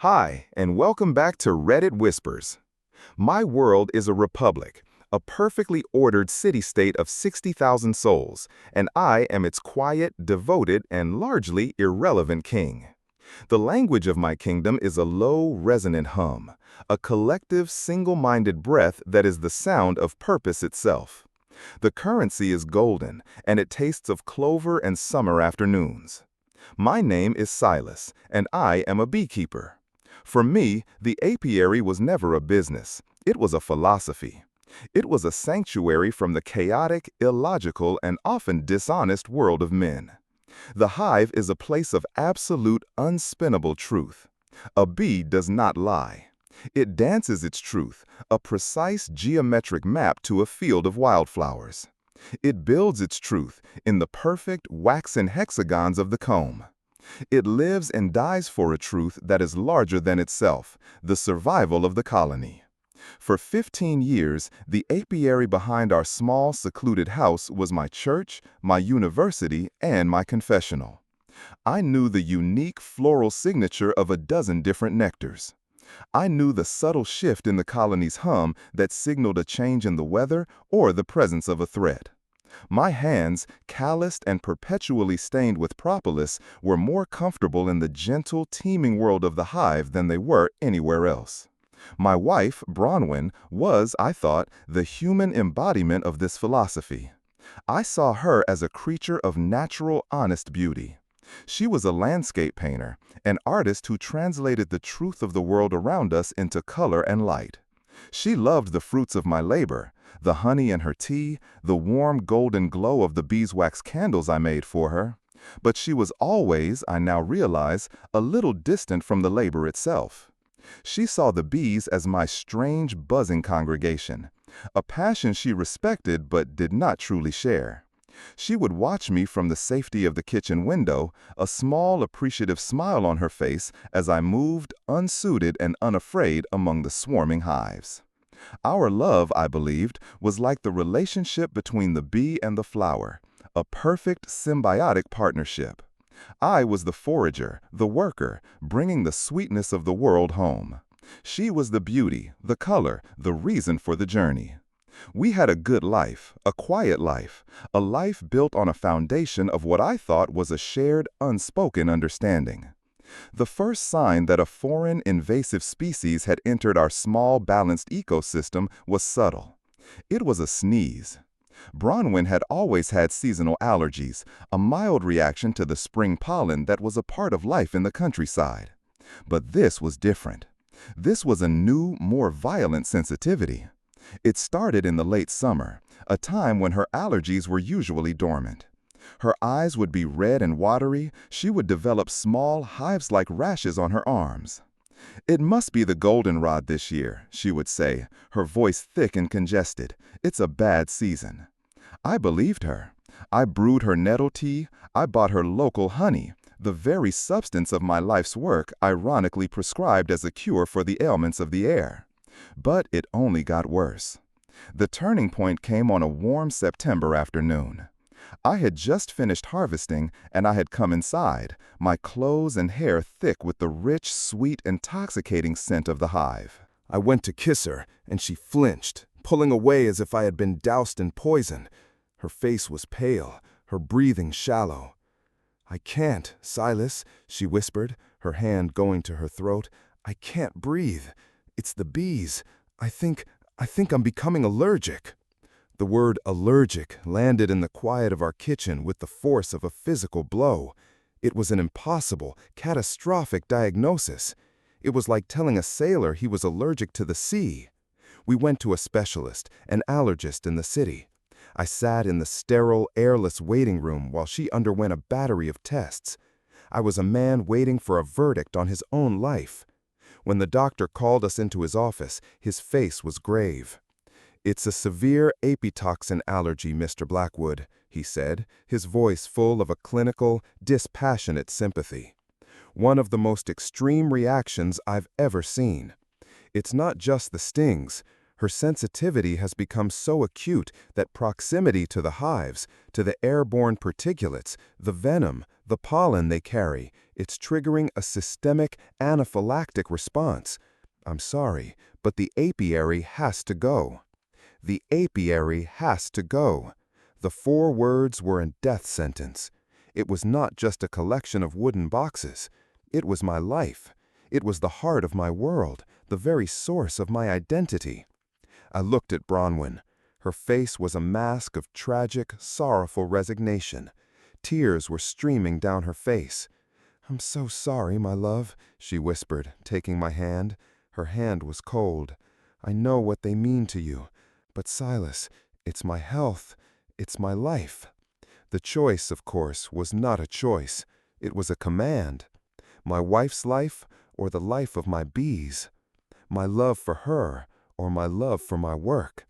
Hi, and welcome back to Reddit Whispers. My world is a republic, a perfectly ordered city-state of 60,000 souls, and I am its quiet, devoted, and largely irrelevant king. The language of my kingdom is a low, resonant hum, a collective, single-minded breath that is the sound of purpose itself. The currency is golden, and it tastes of clover and summer afternoons. My name is Silas, and I am a beekeeper. For me, the apiary was never a business. It was a philosophy. It was a sanctuary from the chaotic, illogical, and often dishonest world of men. The hive is a place of absolute, unspinnable truth. A bee does not lie. It dances its truth, a precise geometric map to a field of wildflowers. It builds its truth in the perfect waxen hexagons of the comb. It lives and dies for a truth that is larger than itself, the survival of the colony. For 15 years, the apiary behind our small, secluded house was my church, my university, and my confessional. I knew the unique floral signature of a dozen different nectars. I knew the subtle shift in the colony's hum that signaled a change in the weather or the presence of a threat. My hands, calloused and perpetually stained with propolis, were more comfortable in the gentle, teeming world of the hive than they were anywhere else. My wife, Bronwyn, was, I thought, the human embodiment of this philosophy. I saw her as a creature of natural, honest beauty. She was a landscape painter, an artist who translated the truth of the world around us into color and light. She loved the fruits of my labor, the honey in her tea, the warm golden glow of the beeswax candles I made for her. But she was always, I now realize, a little distant from the labor itself. She saw the bees as my strange, buzzing congregation, a passion she respected but did not truly share. She would watch me from the safety of the kitchen window, a small, appreciative smile on her face as I moved, unsuited and unafraid, among the swarming hives. Our love, I believed, was like the relationship between the bee and the flower, a perfect symbiotic partnership. I was the forager, the worker, bringing the sweetness of the world home. She was the beauty, the color, the reason for the journey. We had a good life, a quiet life, a life built on a foundation of what I thought was a shared, unspoken understanding. The first sign that a foreign, invasive species had entered our small, balanced ecosystem was subtle. It was a sneeze. Bronwyn had always had seasonal allergies, a mild reaction to the spring pollen that was a part of life in the countryside. But this was different. This was a new, more violent sensitivity. It started in the late summer, a time when her allergies were usually dormant. Her eyes would be red and watery. She would develop small, hives-like rashes on her arms. "It must be the goldenrod this year," she would say, her voice thick and congested. "It's a bad season." I believed her. I brewed her nettle tea. I bought her local honey, the very substance of my life's work ironically prescribed as a cure for the ailments of the air. But it only got worse. The turning point came on a warm September afternoon. I had just finished harvesting, and I had come inside, my clothes and hair thick with the rich, sweet, intoxicating scent of the hive. I went to kiss her, and she flinched, pulling away as if I had been doused in poison. Her face was pale, her breathing shallow. "I can't, Silas," she whispered, her hand going to her throat. "I can't breathe. It's the bees. I think I'm becoming allergic." The word allergic landed in the quiet of our kitchen with the force of a physical blow. It was an impossible, catastrophic diagnosis. It was like telling a sailor he was allergic to the sea. We went to a specialist, an allergist in the city. I sat in the sterile, airless waiting room while she underwent a battery of tests. I was a man waiting for a verdict on his own life. When the doctor called us into his office, his face was grave. "It's a severe apitoxin allergy, Mr. Blackwood," he said, his voice full of a clinical, dispassionate sympathy. "One of the most extreme reactions I've ever seen. It's not just the stings. Her sensitivity has become so acute that proximity to the hives, to the airborne particulates, the venom, the pollen they carry, it's triggering a systemic anaphylactic response. I'm sorry, but the apiary has to go. The apiary has to go. The 4 words were a death sentence. It was not just a collection of wooden boxes. It was my life. It was the heart of my world, the very source of my identity. I looked at Bronwyn. Her face was a mask of tragic, sorrowful resignation. Tears were streaming down her face. "I'm so sorry, my love," she whispered, taking my hand. Her hand was cold. "I know what they mean to you. But Silas, it's my health. It's my life." The choice, of course, was not a choice. It was a command. My wife's life or the life of my bees. My love for her or my love for my work.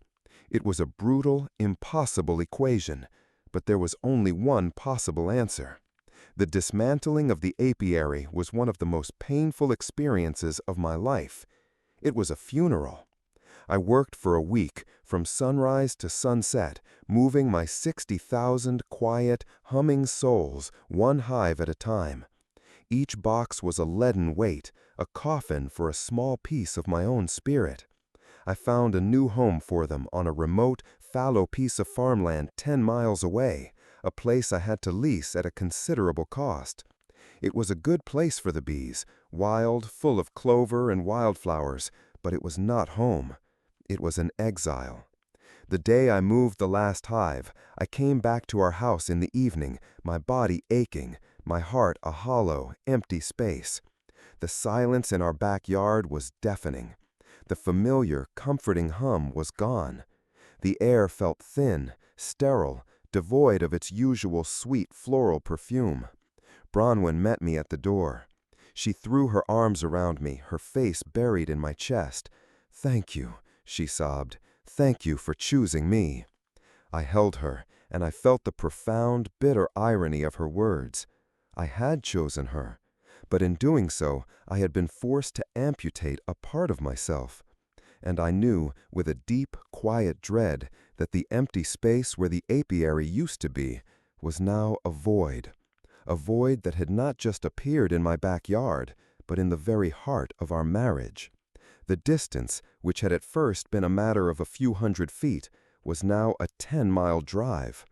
It was a brutal, impossible equation, but there was only one possible answer. The dismantling of the apiary was one of the most painful experiences of my life. It was a funeral. I worked for a week, from sunrise to sunset, moving my 60,000 quiet, humming souls, one hive at a time. Each box was a leaden weight, a coffin for a small piece of my own spirit. I found a new home for them on a remote, fallow piece of farmland 10 miles away, a place I had to lease at a considerable cost. It was a good place for the bees, wild, full of clover and wildflowers, but it was not home. It was an exile. The day I moved the last hive, I came back to our house in the evening, my body aching, my heart a hollow, empty space. The silence in our backyard was deafening. The familiar, comforting hum was gone. The air felt thin, sterile, devoid of its usual sweet floral perfume. Bronwyn met me at the door. She threw her arms around me, her face buried in my chest. "Thank you," she sobbed. "Thank you for choosing me." I held her, and I felt the profound, bitter irony of her words. I had chosen her, but in doing so, I had been forced to amputate a part of myself. And I knew, with a deep, quiet dread, that the empty space where the apiary used to be was now a void that had not just appeared in my backyard, but in the very heart of our marriage. The distance, which had at first been a matter of a few hundred feet, was now a 10-mile drive.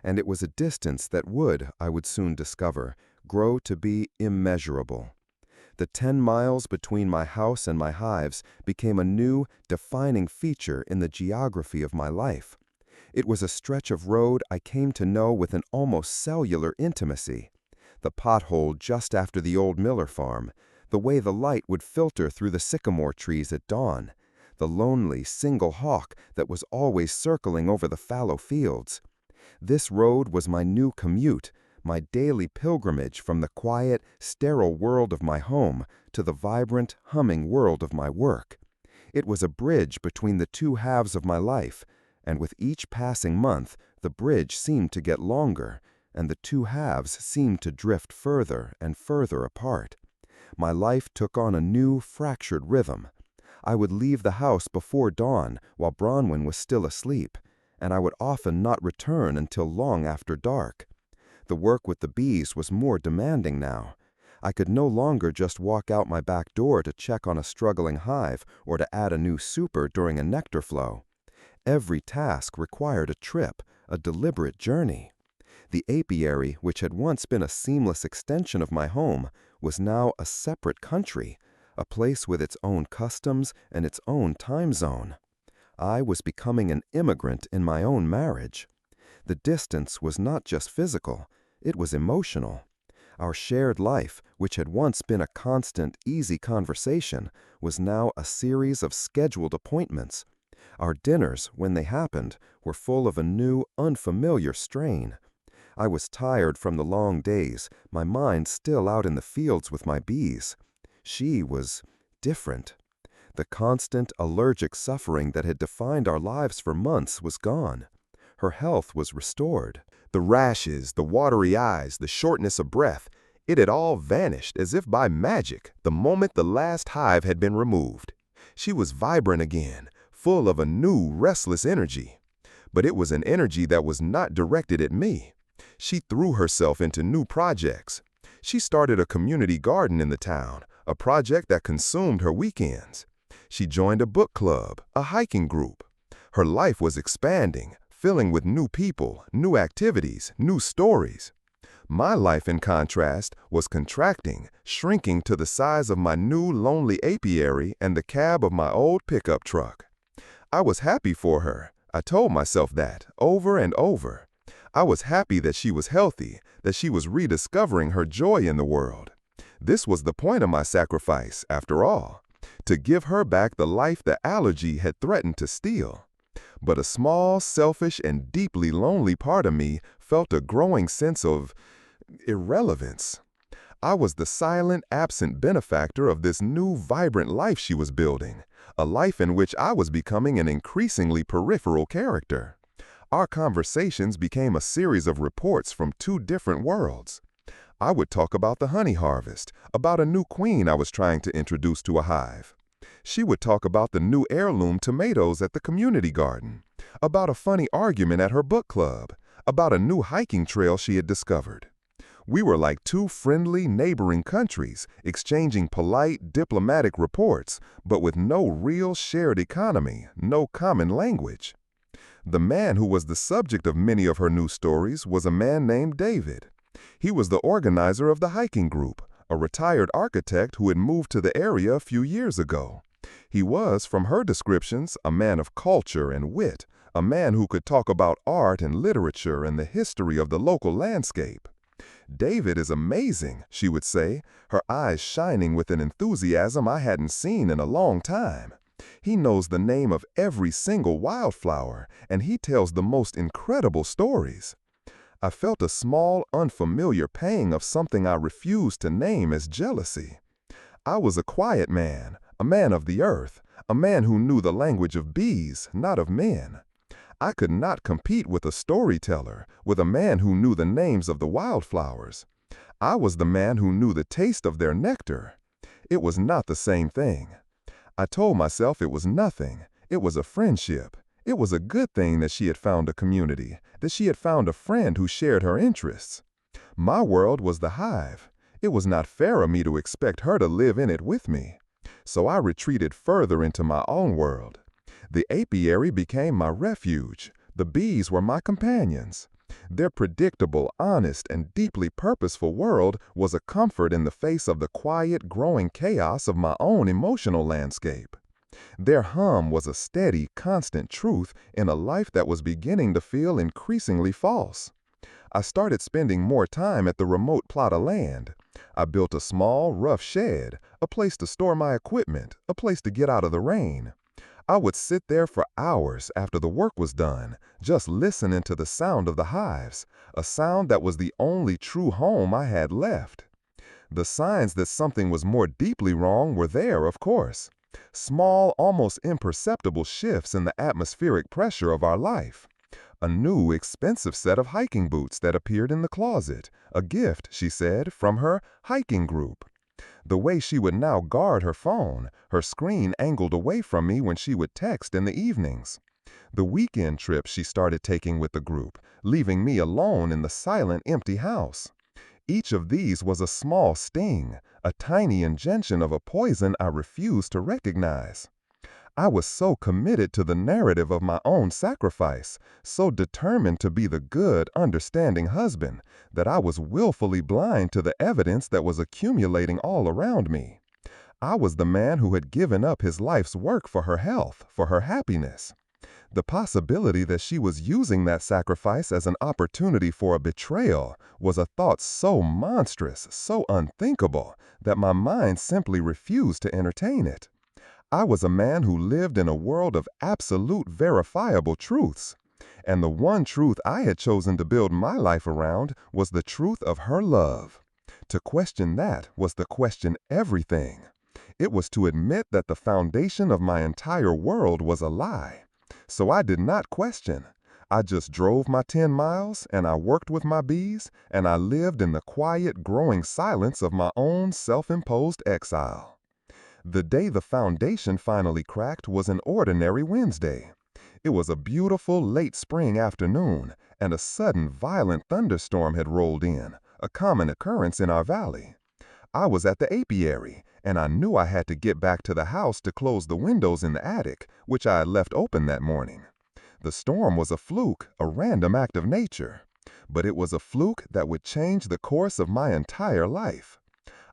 And it was a distance that would, I would soon discover, grow to be immeasurable. The 10 miles between my house and my hives became a new, defining feature in the geography of my life. It was a stretch of road I came to know with an almost cellular intimacy. The pothole just after the old Miller farm, the way the light would filter through the sycamore trees at dawn, the lonely, single hawk that was always circling over the fallow fields. This road was my new commute, my daily pilgrimage from the quiet, sterile world of my home to the vibrant, humming world of my work. It was a bridge between the two halves of my life, and with each passing month, the bridge seemed to get longer, and the two halves seemed to drift further and further apart. My life took on a new, fractured rhythm. I would leave the house before dawn while Bronwyn was still asleep, and I would often not return until long after dark. The work with the bees was more demanding now. I could no longer just walk out my back door to check on a struggling hive or to add a new super during a nectar flow. Every task required a trip, a deliberate journey. The apiary, which had once been a seamless extension of my home, was now a separate country, a place with its own customs and its own time zone. I was becoming an immigrant in my own marriage. The distance was not just physical, it was emotional. Our shared life, which had once been a constant, easy conversation, was now a series of scheduled appointments. Our dinners, when they happened, were full of a new, unfamiliar strain. I was tired from the long days, my mind still out in the fields with my bees. She was different. The constant, allergic suffering that had defined our lives for months was gone. Her health was restored. The rashes, the watery eyes, the shortness of breath, it had all vanished as if by magic the moment the last hive had been removed. She was vibrant again, full of a new, restless energy. But it was an energy that was not directed at me. She threw herself into new projects. She started a community garden in the town, a project that consumed her weekends. She joined a book club, a hiking group. Her life was expanding, filling with new people, new activities, new stories. My life, in contrast, was contracting, shrinking to the size of my new lonely apiary and the cab of my old pickup truck. I was happy for her. I told myself that, over and over. I was happy that she was healthy, that she was rediscovering her joy in the world. This was the point of my sacrifice, after all, to give her back the life the allergy had threatened to steal. But a small, selfish, and deeply lonely part of me felt a growing sense of irrelevance. I was the silent, absent benefactor of this new, vibrant life she was building, a life in which I was becoming an increasingly peripheral character. Our conversations became a series of reports from two different worlds. I would talk about the honey harvest, about a new queen I was trying to introduce to a hive. She would talk about the new heirloom tomatoes at the community garden, about a funny argument at her book club, about a new hiking trail she had discovered. We were like two friendly, neighboring countries, exchanging polite, diplomatic reports, but with no real shared economy, no common language. The man who was the subject of many of her new stories was a man named David. He was the organizer of the hiking group, a retired architect who had moved to the area a few years ago. He was, from her descriptions, a man of culture and wit, a man who could talk about art and literature and the history of the local landscape. "David is amazing," she would say, her eyes shining with an enthusiasm I hadn't seen in a long time. "He knows the name of every single wildflower, and he tells the most incredible stories." I felt a small, unfamiliar pang of something I refused to name as jealousy. I was a quiet man, a man of the earth, a man who knew the language of bees, not of men. I could not compete with a storyteller, with a man who knew the names of the wildflowers. I was the man who knew the taste of their nectar. It was not the same thing. I told myself it was nothing. It was a friendship. It was a good thing that she had found a community, that she had found a friend who shared her interests. My world was the hive. It was not fair of me to expect her to live in it with me. So I retreated further into my own world. The apiary became my refuge. The bees were my companions. Their predictable, honest, and deeply purposeful world was a comfort in the face of the quiet, growing chaos of my own emotional landscape. Their hum was a steady, constant truth in a life that was beginning to feel increasingly false. I started spending more time at the remote plot of land. I built a small, rough shed, a place to store my equipment, a place to get out of the rain. I would sit there for hours after the work was done, just listening to the sound of the hives, a sound that was the only true home I had left. The signs that something was more deeply wrong were there, of course. Small, almost imperceptible shifts in the atmospheric pressure of our life. A new, expensive set of hiking boots that appeared in the closet, a gift, she said, from her hiking group. The way she would now guard her phone, her screen angled away from me when she would text in the evenings. The weekend trips she started taking with the group, leaving me alone in the silent, empty house. Each of these was a small sting, a tiny injection of a poison I refused to recognize. I was so committed to the narrative of my own sacrifice, so determined to be the good, understanding husband, that I was willfully blind to the evidence that was accumulating all around me. I was the man who had given up his life's work for her health, for her happiness. The possibility that she was using that sacrifice as an opportunity for a betrayal was a thought so monstrous, so unthinkable, that my mind simply refused to entertain it. I was a man who lived in a world of absolute verifiable truths, and the one truth I had chosen to build my life around was the truth of her love. To question that was to question everything. It was to admit that the foundation of my entire world was a lie. So I did not question. I just drove my 10 miles, and I worked with my bees, and I lived in the quiet, growing silence of my own self-imposed exile. The day the foundation finally cracked was an ordinary Wednesday. It was a beautiful late spring afternoon, and a sudden violent thunderstorm had rolled in, a common occurrence in our valley. I was at the apiary, and I knew I had to get back to the house to close the windows in the attic, which I had left open that morning. The storm was a fluke, a random act of nature, but it was a fluke that would change the course of my entire life.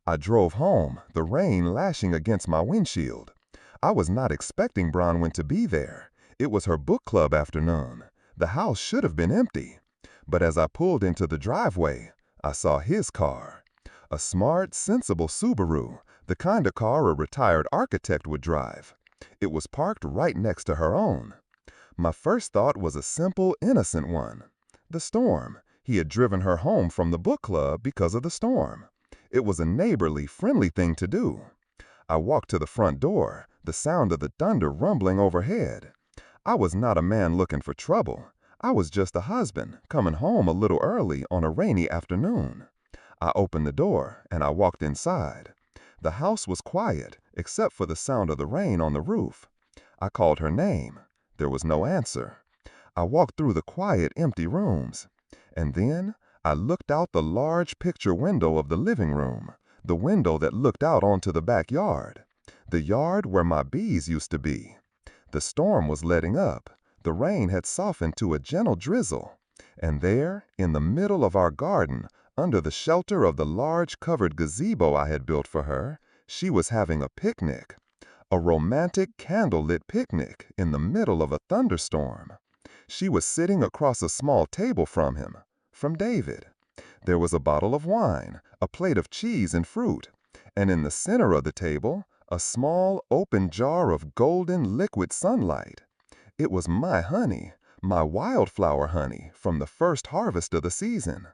I drove home, the rain lashing against my windshield. I was not expecting Bronwyn to be there. It was her book club afternoon. The house should have been empty. But as I pulled into the driveway, I saw his car. A smart, sensible Subaru, the kind of car a retired architect would drive. It was parked right next to her own. My first thought was a simple, innocent one. The storm. He had driven her home from the book club because of the storm. It was a neighborly, friendly thing to do. I walked to the front door, the sound of the thunder rumbling overhead. I was not a man looking for trouble. I was just a husband, coming home a little early on a rainy afternoon. I opened the door and I walked inside. The house was quiet, except for the sound of the rain on the roof. I called her name. There was no answer. I walked through the quiet, empty rooms. And then I looked out the large picture window of the living room, the window that looked out onto the backyard, the yard where my bees used to be. The storm was letting up. The rain had softened to a gentle drizzle. And there, in the middle of our garden, under the shelter of the large covered gazebo I had built for her, she was having a picnic. A romantic candlelit picnic in the middle of a thunderstorm. She was sitting across a small table from him, from David. There was a bottle of wine, a plate of cheese and fruit, and in the center of the table, a small open jar of golden liquid sunlight. It was my honey, my wildflower honey from the first harvest of the season.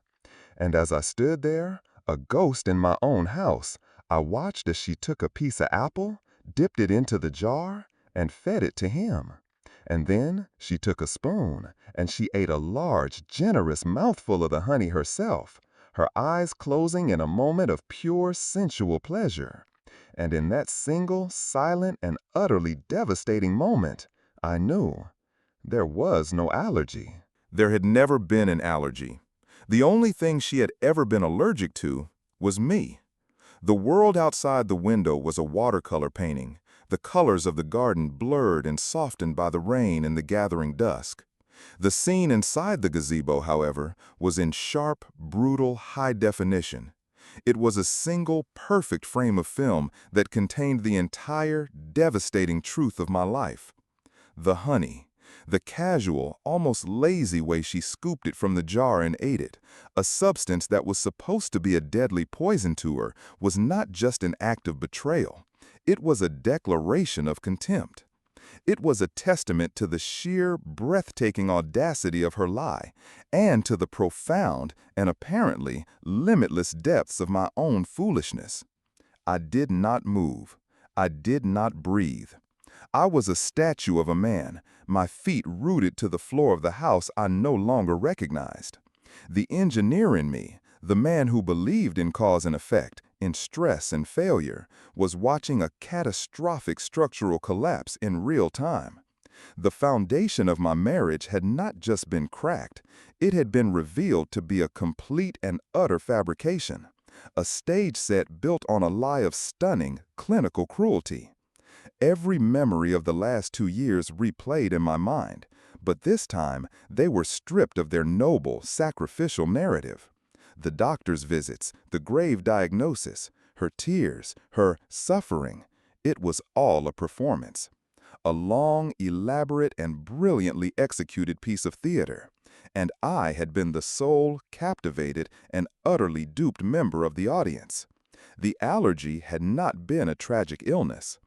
And as I stood there, a ghost in my own house, I watched as she took a piece of apple, dipped it into the jar, and fed it to him. And then she took a spoon, and she ate a large, generous mouthful of the honey herself, her eyes closing in a moment of pure sensual pleasure. And in that single, silent, and utterly devastating moment, I knew there was no allergy. There had never been an allergy. The only thing she had ever been allergic to was me. The world outside the window was a watercolor painting, the colors of the garden blurred and softened by the rain and the gathering dusk. The scene inside the gazebo, however, was in sharp, brutal, high definition. It was a single, perfect frame of film that contained the entire, devastating truth of my life. The honey. The casual, almost lazy way she scooped it from the jar and ate it, a substance that was supposed to be a deadly poison to her, was not just an act of betrayal. It was a declaration of contempt. It was a testament to the sheer, breathtaking audacity of her lie, and to the profound and apparently limitless depths of my own foolishness. I did not move. I did not breathe. I was a statue of a man, my feet rooted to the floor of the house I no longer recognized. The engineer in me, the man who believed in cause and effect, in stress and failure, was watching a catastrophic structural collapse in real time. The foundation of my marriage had not just been cracked, it had been revealed to be a complete and utter fabrication, a stage set built on a lie of stunning, clinical cruelty. Every memory of the last 2 years replayed in my mind, but this time they were stripped of their noble, sacrificial narrative. The doctor's visits, the grave diagnosis, her tears, her suffering, it was all a performance. A long, elaborate, and brilliantly executed piece of theater. And I had been the sole, captivated, and utterly duped member of the audience. The allergy had not been a tragic illness.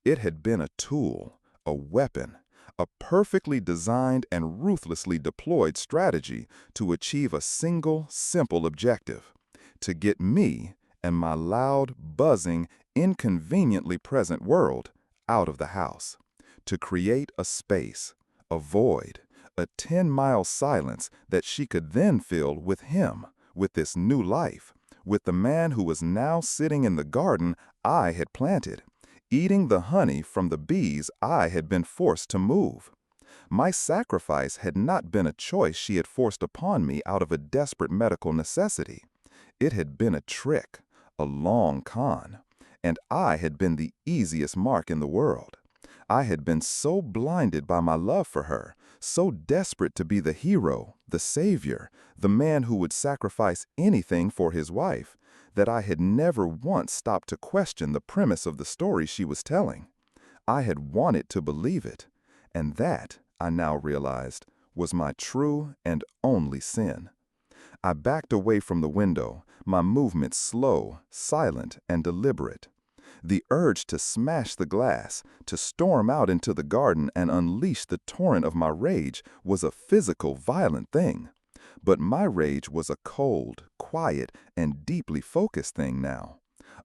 It had been a tool, a weapon, a perfectly designed and ruthlessly deployed strategy to achieve a single, simple objective: to get me and my loud, buzzing, inconveniently present world out of the house, to create a space, a void, a 10-mile silence that she could then fill with him, with this new life, with the man who was now sitting in the garden I had planted. eating the honey from the bees I had been forced to move. My sacrifice had not been a choice she had forced upon me out of a desperate medical necessity. It had been a trick, a long con, and I had been the easiest mark in the world. I had been so blinded by my love for her, so desperate to be the hero, the savior, the man who would sacrifice anything for his wife, that I had never once stopped to question the premise of the story she was telling. I had wanted to believe it, and that, I now realized, was my true and only sin. I backed away from the window, my movements slow, silent, and deliberate. The urge to smash the glass, to storm out into the garden and unleash the torrent of my rage was a physical, violent thing. But my rage was a cold, quiet, and deeply focused thing now.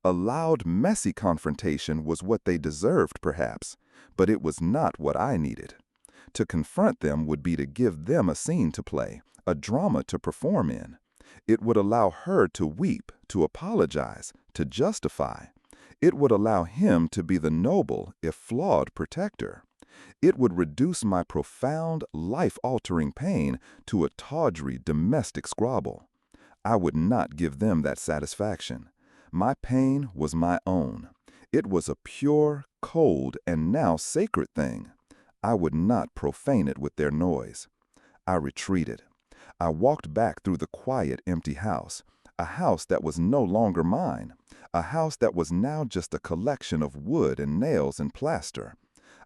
A loud, messy confrontation was what they deserved, perhaps, but it was not what I needed. To confront them would be to give them a scene to play, a drama to perform in. It would allow her to weep, to apologize, to justify. It would allow him to be the noble, if flawed, protector. It would reduce my profound, life-altering pain to a tawdry, domestic squabble. I would not give them that satisfaction. My pain was my own. It was a pure, cold, and now sacred thing. I would not profane it with their noise. I retreated. I walked back through the quiet, empty house, a house that was no longer mine, a house that was now just a collection of wood and nails and plaster.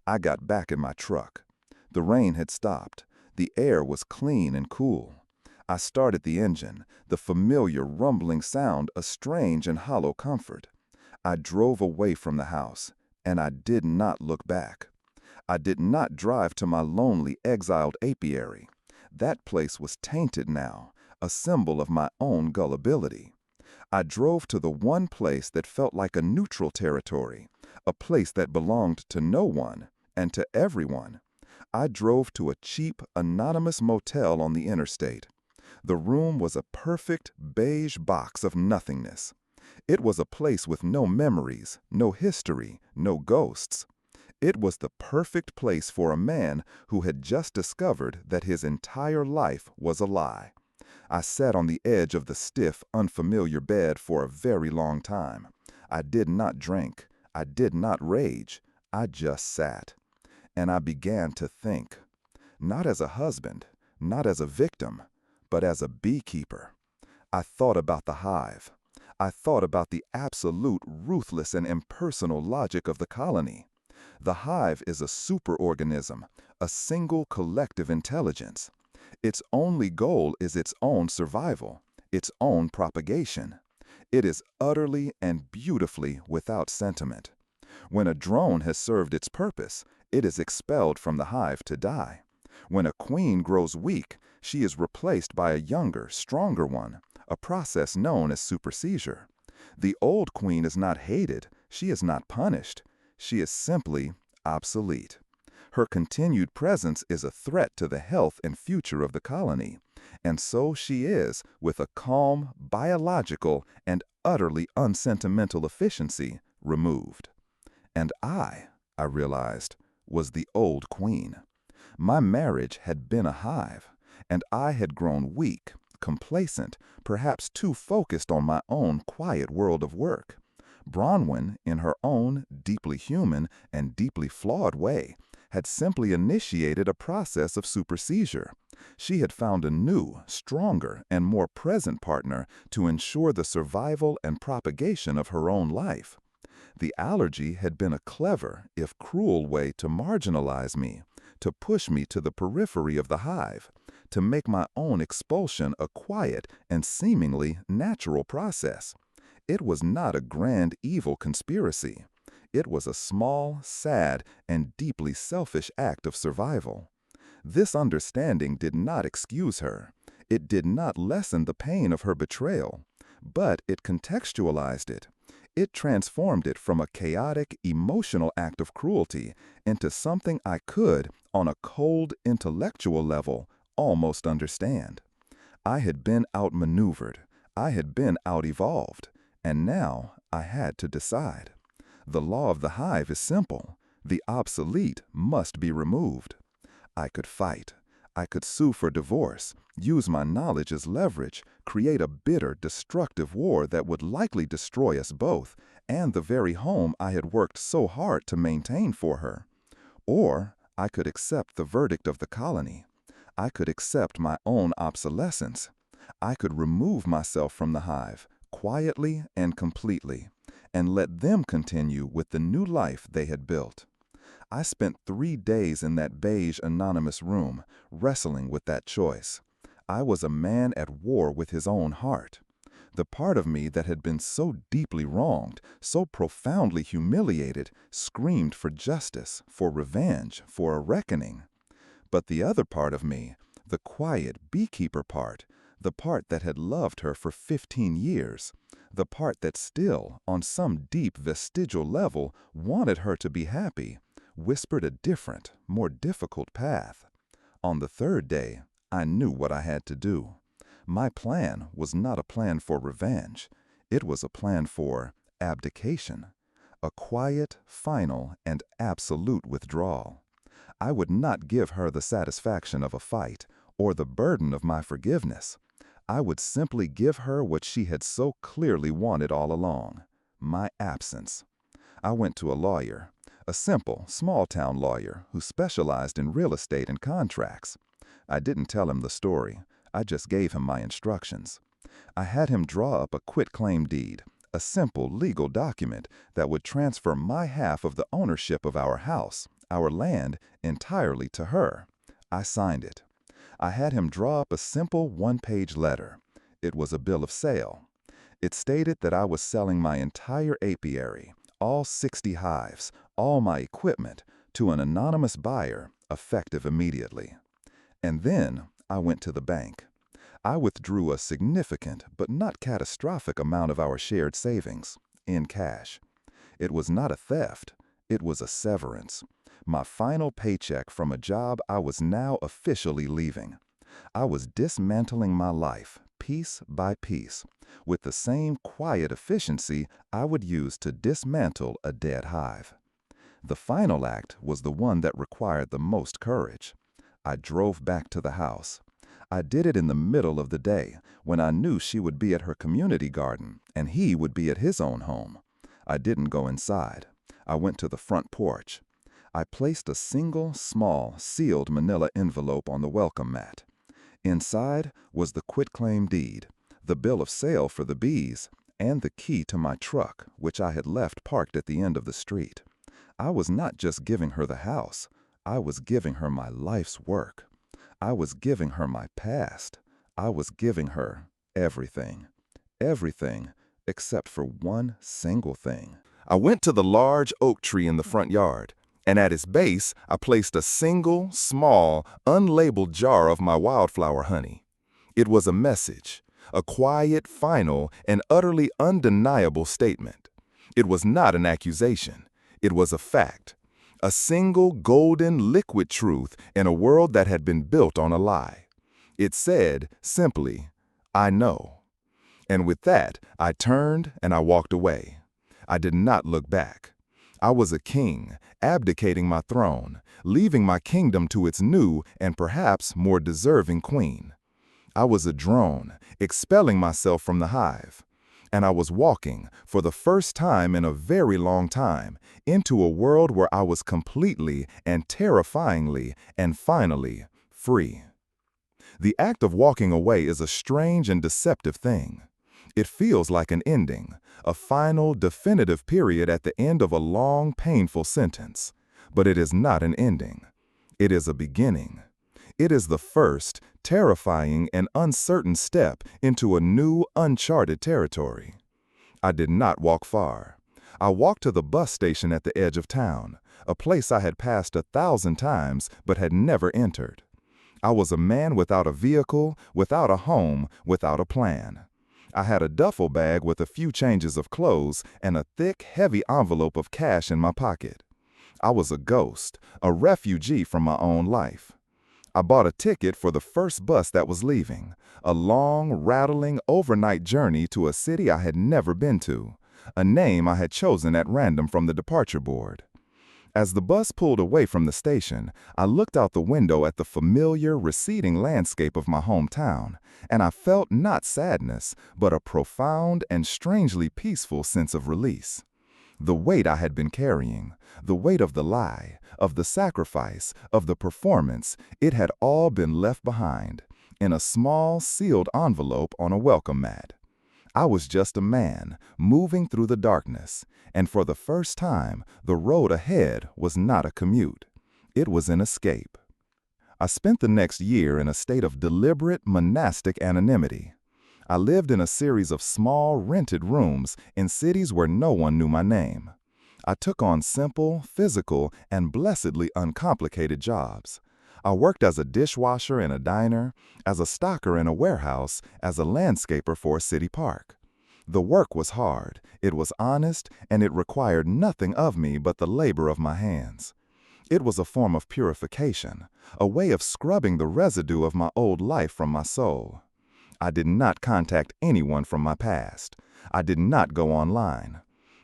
I got back in my truck. The rain had stopped. The air was clean and cool. I started the engine, the familiar rumbling sound a strange and hollow comfort. I drove away from the house, and I did not look back. I did not drive to my lonely, exiled apiary. That place was tainted now, a symbol of my own gullibility. I drove to the one place that felt like a neutral territory, a place that belonged to no one and to everyone. I drove to a cheap, anonymous motel on the interstate. The room was a perfect beige box of nothingness. It was a place with no memories, no history, no ghosts. It was the perfect place for a man who had just discovered that his entire life was a lie. I sat on the edge of the stiff, unfamiliar bed for a very long time. I did not drink. I did not rage. I just sat. And I began to think, not as a husband, not as a victim, but as a beekeeper. I thought about the hive. I thought about the absolute, ruthless, and impersonal logic of the colony. The hive is a superorganism, a single collective intelligence. Its only goal is its own survival, its own propagation. It is utterly and beautifully without sentiment. When a drone has served its purpose, it is expelled from the hive to die. When a queen grows weak, she is replaced by a younger, stronger one, a process known as superseizure. The old queen is not hated, she is not punished. She is simply obsolete. Her continued presence is a threat to the health and future of the colony, and so she is, with a calm, biological, and utterly unsentimental efficiency, removed. And I realized, was the old queen. My marriage had been a hive, and I had grown weak, complacent, perhaps too focused on my own quiet world of work. Bronwyn, in her own deeply human and deeply flawed way, had simply initiated a process of superseizure. She had found a new, stronger, and more present partner to ensure the survival and propagation of her own life. The allergy had been a clever, if cruel, way to marginalize me, to push me to the periphery of the hive, to make my own expulsion a quiet and seemingly natural process. It was not a grand evil conspiracy. It was a small, sad, and deeply selfish act of survival. This understanding did not excuse her. It did not lessen the pain of her betrayal, but it contextualized it. It transformed it from a chaotic, emotional act of cruelty into something I could, on a cold, intellectual level, almost understand. I had been outmaneuvered. I had been out-evolved. And now I had to decide. The law of the hive is simple. The obsolete must be removed. I could fight. I could sue for divorce, use my knowledge as leverage, create a bitter, destructive war that would likely destroy us both and the very home I had worked so hard to maintain for her. Or I could accept the verdict of the colony. I could accept my own obsolescence. I could remove myself from the hive, quietly and completely, and let them continue with the new life they had built. I spent 3 days in that beige anonymous room, wrestling with that choice. I was a man at war with his own heart. The part of me that had been so deeply wronged, so profoundly humiliated, screamed for justice, for revenge, for a reckoning. But the other part of me, the quiet beekeeper part, the part that had loved her for 15 years, the part that still, on some deep vestigial level, wanted her to be happy, whispered a different, more difficult path. On the 3rd day, I knew what I had to do. My plan was not a plan for revenge. It was a plan for abdication, a quiet, final, and absolute withdrawal. I would not give her the satisfaction of a fight or the burden of my forgiveness. I would simply give her what she had so clearly wanted all along, my absence. I went to a lawyer, a simple, small-town lawyer who specialized in real estate and contracts. I didn't tell him the story. I just gave him my instructions. I had him draw up a quitclaim deed, a simple legal document that would transfer my half of the ownership of our house, our land, entirely to her. I signed it. I had him draw up a simple 1-page letter. It was a bill of sale. It stated that I was selling my entire apiary, all 60 hives, all my equipment, to an anonymous buyer, effective immediately. And then I went to the bank. I withdrew a significant but not catastrophic amount of our shared savings, in cash. It was not a theft. It was a severance. My final paycheck from a job I was now officially leaving. I was dismantling my life, piece by piece, with the same quiet efficiency I would use to dismantle a dead hive. The final act was the one that required the most courage. I drove back to the house. I did it in the middle of the day, when I knew she would be at her community garden and he would be at his own home. I didn't go inside. I went to the front porch. I placed a single, small, sealed manila envelope on the welcome mat. Inside was the quitclaim deed, the bill of sale for the bees, and the key to my truck, which I had left parked at the end of the street. I was not just giving her the house. I was giving her my life's work. I was giving her my past. I was giving her everything. Everything except for one single thing. I went to the large oak tree in the front yard, and at its base I placed a single, small, unlabeled jar of my wildflower honey. It was a message, a quiet, final, and utterly undeniable statement. It was not an accusation. It was a fact. A single, golden, liquid truth in a world that had been built on a lie. It said, simply, I know. And with that, I turned and I walked away. I did not look back. I was a king, abdicating my throne, leaving my kingdom to its new and perhaps more deserving queen. I was a drone, expelling myself from the hive. And I was walking, for the first time in a very long time, into a world where I was completely and terrifyingly and finally free. The act of walking away is a strange and deceptive thing. It feels like an ending, a final, definitive period at the end of a long, painful sentence. But it is not an ending. It is a beginning. It is the first, terrifying, and uncertain step into a new, uncharted territory. I did not walk far. I walked to the bus station at the edge of town, a place I had passed 1,000 times but had never entered. I was a man without a vehicle, without a home, without a plan. I had a duffel bag with a few changes of clothes and a thick, heavy envelope of cash in my pocket. I was a ghost, a refugee from my own life. I bought a ticket for the first bus that was leaving, a long, rattling, overnight journey to a city I had never been to, a name I had chosen at random from the departure board. As the bus pulled away from the station, I looked out the window at the familiar, receding landscape of my hometown, and I felt not sadness, but a profound and strangely peaceful sense of release. The weight I had been carrying, the weight of the lie, of the sacrifice, of the performance, it had all been left behind, in a small, sealed envelope on a welcome mat. I was just a man, moving through the darkness, and for the first time, the road ahead was not a commute. It was an escape. I spent the next year in a state of deliberate monastic anonymity. I lived in a series of small, rented rooms in cities where no one knew my name. I took on simple, physical, and blessedly uncomplicated jobs. I worked as a dishwasher in a diner, as a stocker in a warehouse, as a landscaper for a city park. The work was hard, it was honest, and it required nothing of me but the labor of my hands. It was a form of purification, a way of scrubbing the residue of my old life from my soul. I did not contact anyone from my past. I did not go online.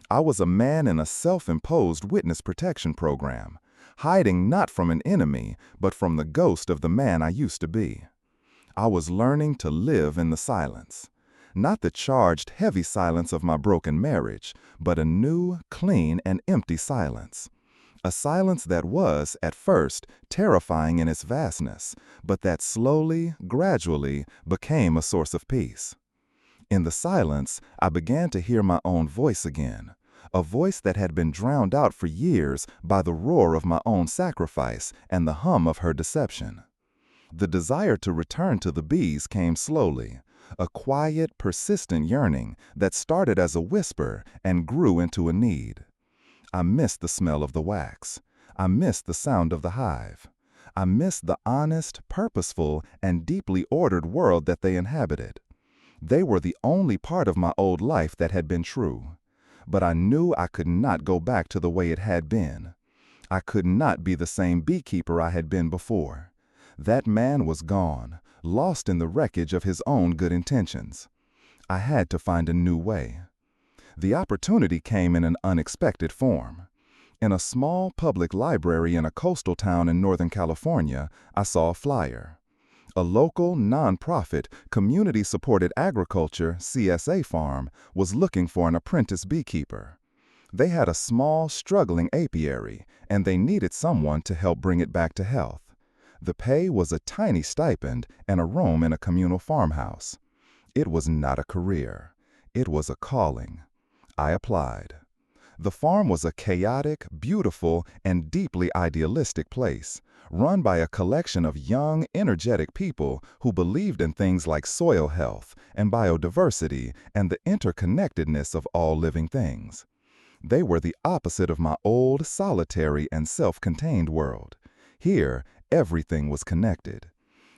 I was a man in a self-imposed witness protection program, hiding not from an enemy, but from the ghost of the man I used to be. I was learning to live in the silence. Not the charged, heavy silence of my broken marriage, but a new, clean, and empty silence. A silence that was, at first, terrifying in its vastness, but that slowly, gradually, became a source of peace. In the silence, I began to hear my own voice again, a voice that had been drowned out for years by the roar of my own sacrifice and the hum of her deception. The desire to return to the bees came slowly, a quiet, persistent yearning that started as a whisper and grew into a need. I missed the smell of the wax. I missed the sound of the hive. I missed the honest, purposeful, and deeply ordered world that they inhabited. They were the only part of my old life that had been true. But I knew I could not go back to the way it had been. I could not be the same beekeeper I had been before. That man was gone, lost in the wreckage of his own good intentions. I had to find a new way. The opportunity came in an unexpected form. In a small public library in a coastal town in Northern California, I saw a flyer. A local, nonprofit, community-supported agriculture (CSA) farm was looking for an apprentice beekeeper. They had a small, struggling apiary, and they needed someone to help bring it back to health. The pay was a tiny stipend and a room in a communal farmhouse. It was not a career. It was a calling. I applied. The farm was a chaotic, beautiful, and deeply idealistic place, run by a collection of young, energetic people who believed in things like soil health and biodiversity and the interconnectedness of all living things. They were the opposite of my old, solitary, and self-contained world. Here, everything was connected.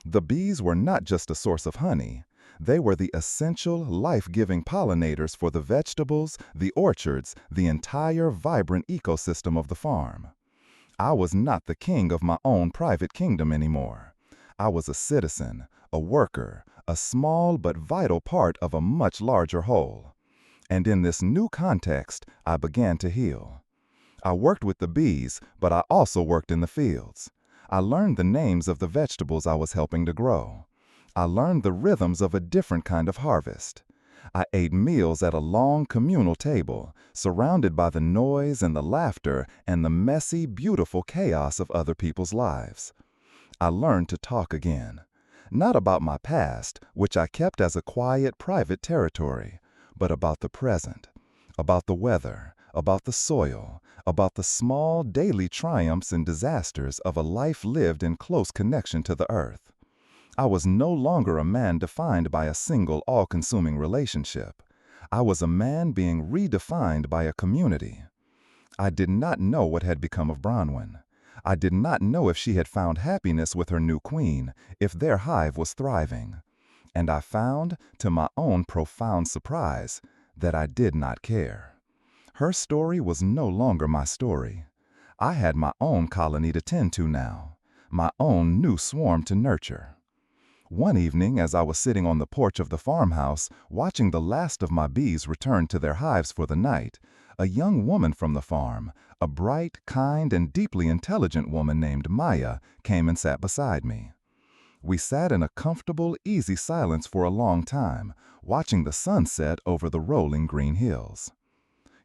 The bees were not just a source of honey. They were the essential, life-giving pollinators for the vegetables, the orchards, the entire vibrant ecosystem of the farm. I was not the king of my own private kingdom anymore. I was a citizen, a worker, a small but vital part of a much larger whole. And in this new context, I began to heal. I worked with the bees, but I also worked in the fields. I learned the names of the vegetables I was helping to grow. I learned the rhythms of a different kind of harvest. I ate meals at a long communal table, surrounded by the noise and the laughter and the messy, beautiful chaos of other people's lives. I learned to talk again, not about my past, which I kept as a quiet, private territory, but about the present, about the weather, about the soil, about the small daily triumphs and disasters of a life lived in close connection to the earth. I was no longer a man defined by a single all-consuming relationship. I was a man being redefined by a community. I did not know what had become of Bronwyn. I did not know if she had found happiness with her new queen, if their hive was thriving. And I found, to my own profound surprise, that I did not care. Her story was no longer my story. I had my own colony to tend to now, my own new swarm to nurture. One evening, as I was sitting on the porch of the farmhouse, watching the last of my bees return to their hives for the night, a young woman from the farm, a bright, kind, and deeply intelligent woman named Maya, came and sat beside me. We sat in a comfortable, easy silence for a long time, watching the sunset over the rolling green hills.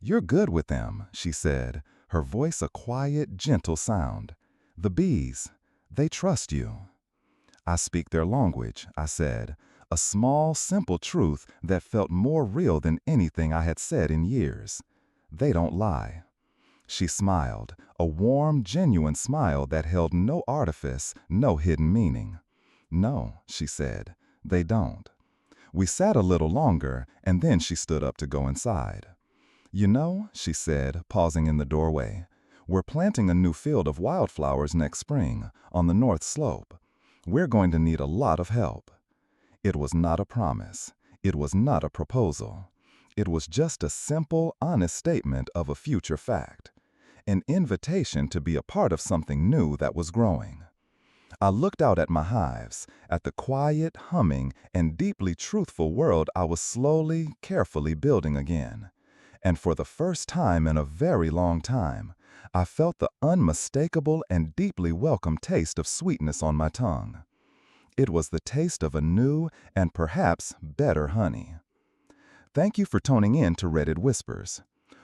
"You're good with them," she said, her voice a quiet, gentle sound. "The bees, they trust you." "I speak their language," I said, a small, simple truth that felt more real than anything I had said in years. "They don't lie." She smiled, a warm, genuine smile that held no artifice, no hidden meaning. "No," she said, "they don't." We sat a little longer, and then she stood up to go inside. "You know," she said, pausing in the doorway, "we're planting a new field of wildflowers next spring, on the north slope. We're going to need a lot of help." It was not a promise. It was not a proposal. It was just a simple, honest statement of a future fact. An invitation to be a part of something new that was growing. I looked out at my hives, at the quiet, humming, and deeply truthful world I was slowly, carefully building again. And for the first time in a very long time, I felt the unmistakable and deeply welcome taste of sweetness on my tongue. It was the taste of a new and perhaps better honey. Thank you for tuning in to Reddit Whispers.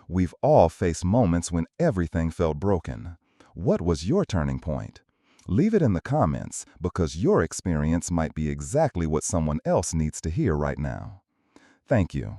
We've all faced moments when everything felt broken. What was your turning point? Leave it in the comments, because your experience might be exactly what someone else needs to hear right now. Thank you.